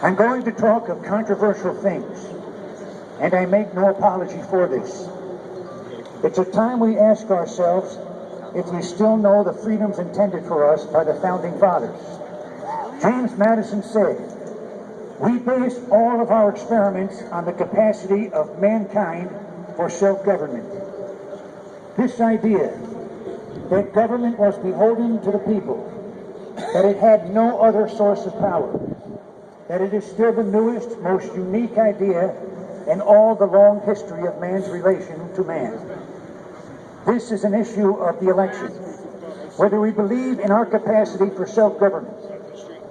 I'm going to talk of controversial things, and I make no apology for this. It's a time we ask ourselves if we still know the freedoms intended for us by the Founding Fathers. James Madison said, "We base all of our experiments on the capacity of mankind for self-government." This idea that government was beholden to the people, that it had no other source of power, that it is still the newest, most unique idea in all the long history of man's relation to man. This is an issue of the election. Whether we believe in our capacity for self-government,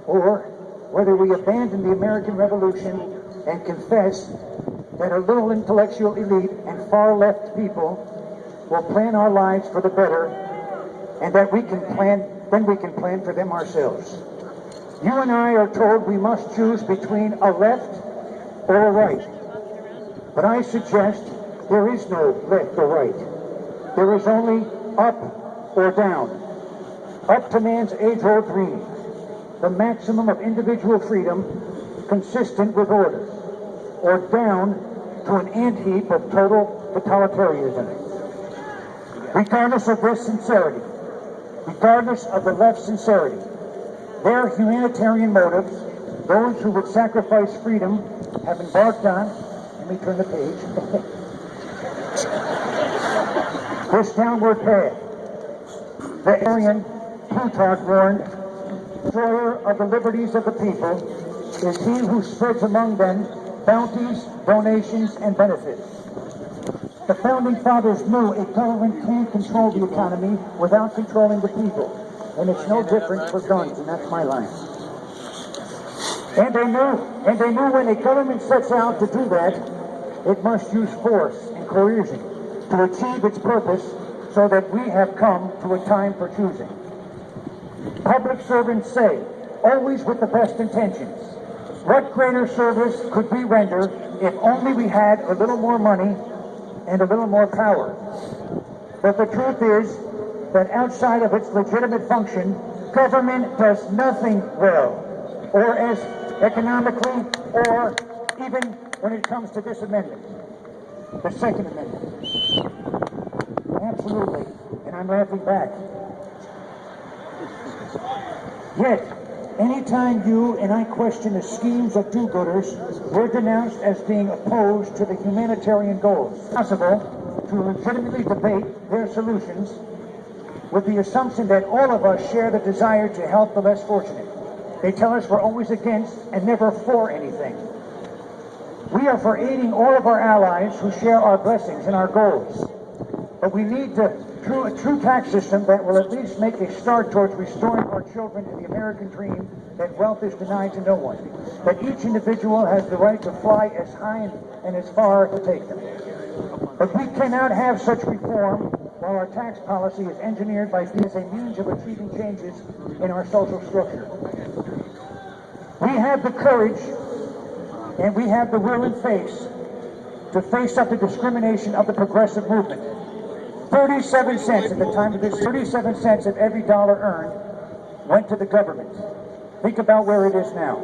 or whether we abandon the American Revolution and confess that a little intellectual elite and far-left people will plan our lives for the better, and that then we can plan for them ourselves. You and I are told we must choose between a left or a right. But I suggest there is no left or right. There is only up or down. Up to man's age-old dream, the maximum of individual freedom consistent with order, or down to an ant-heap of total totalitarianism. Regardless of their sincerity, regardless of the left's sincerity, their humanitarian motives, those who would sacrifice freedom, have embarked on, let me turn the page, this downward path. The Aryan Plutarch warned, "Destroyer of the liberties of the people is he who spreads among them bounties, donations, and benefits." The Founding Fathers knew a government can't control the economy without controlling the people. And it's no different for guns, and that's my line. And they knew when a government sets out to do that, it must use force and coercion to achieve its purpose, so that we have come to a time for choosing. Public servants say, always with the best intentions, what greater service could we render if only we had a little more money and a little more power? But the truth is that outside of its legitimate function, government does nothing well, or as economically, or even when it comes to this amendment, the Second Amendment. Absolutely, and I'm laughing back. Yet, anytime you and I question the schemes of do-gooders, we're denounced as being opposed to the humanitarian goals. It's possible to legitimately debate their solutions with the assumption that all of us share the desire to help the less fortunate. They tell us we're always against and never for anything. We are for aiding all of our allies who share our blessings and our goals. But we need a true tax system that will at least make a start towards restoring our children to the American dream, that wealth is denied to no one, that each individual has the right to fly as high and as far to take them. But we cannot have such reform while our tax policy is engineered by as a means of achieving changes in our social structure. We have the courage and we have the will and face to face up to discrimination of the progressive movement. 37 cents at the time of this, 37 cents of every dollar earned went to the government. Think about where it is now.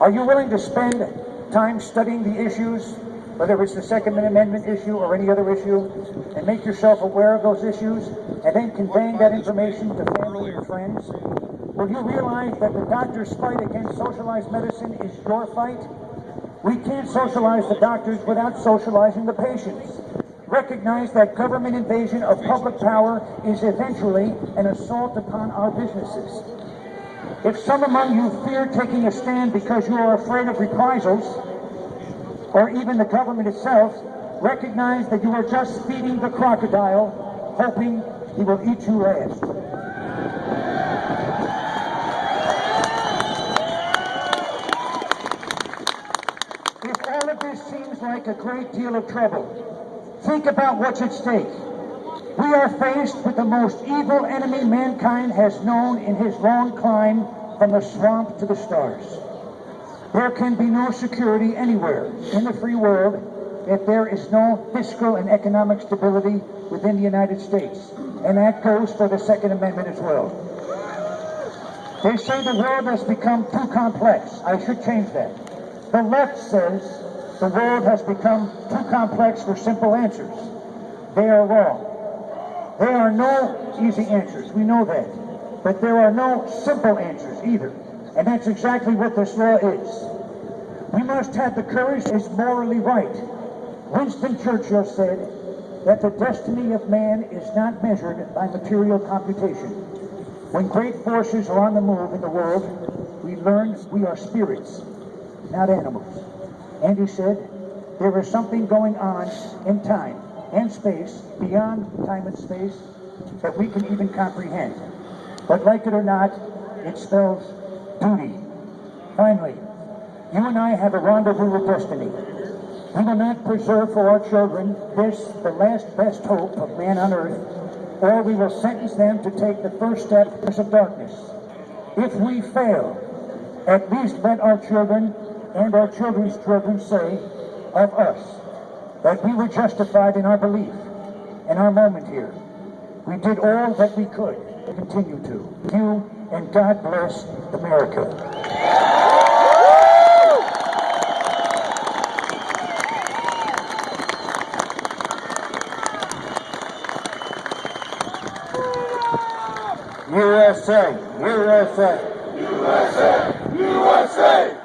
Are you willing to spend time studying the issues, whether it's the Second Amendment issue or any other issue, and make yourself aware of those issues, and then conveying that information to family and friends? Will you realize that the doctor's fight against socialized medicine is your fight? We can't socialize the doctors without socializing the patients. Recognize that government invasion of public power is eventually an assault upon our businesses. If some among you fear taking a stand because you are afraid of reprisals, or even the government itself, recognize that you are just feeding the crocodile, hoping he will eat you last. If all of this seems like a great deal of trouble, think about what's at stake. We are faced with the most evil enemy mankind has known in his long climb from the swamp to the stars. There can be no security anywhere in the free world if there is no fiscal and economic stability within the United States. And that goes for the Second Amendment as well. They say the world has become too complex. I should change that. The left says the world has become too complex for simple answers. They are wrong. There are no easy answers, we know that. But there are no simple answers either. And that's exactly what this law is. We must have the courage that is morally right. Winston Churchill said that the destiny of man is not measured by material computation. When great forces are on the move in the world, we learn we are spirits, not animals. And he said, there is something going on in time and space, beyond time and space, that we can even comprehend. But like it or not, it spells duty. Finally, you and I have a rendezvous with destiny. We will not preserve for our children this, the last best hope of man on earth, or we will sentence them to take the first step of darkness. If we fail, at least let our children and our children's children say of us that we were justified in our belief, in our moment here. We did all that we could, continue to. Thank you, and God bless America. USA, USA, USA, USA.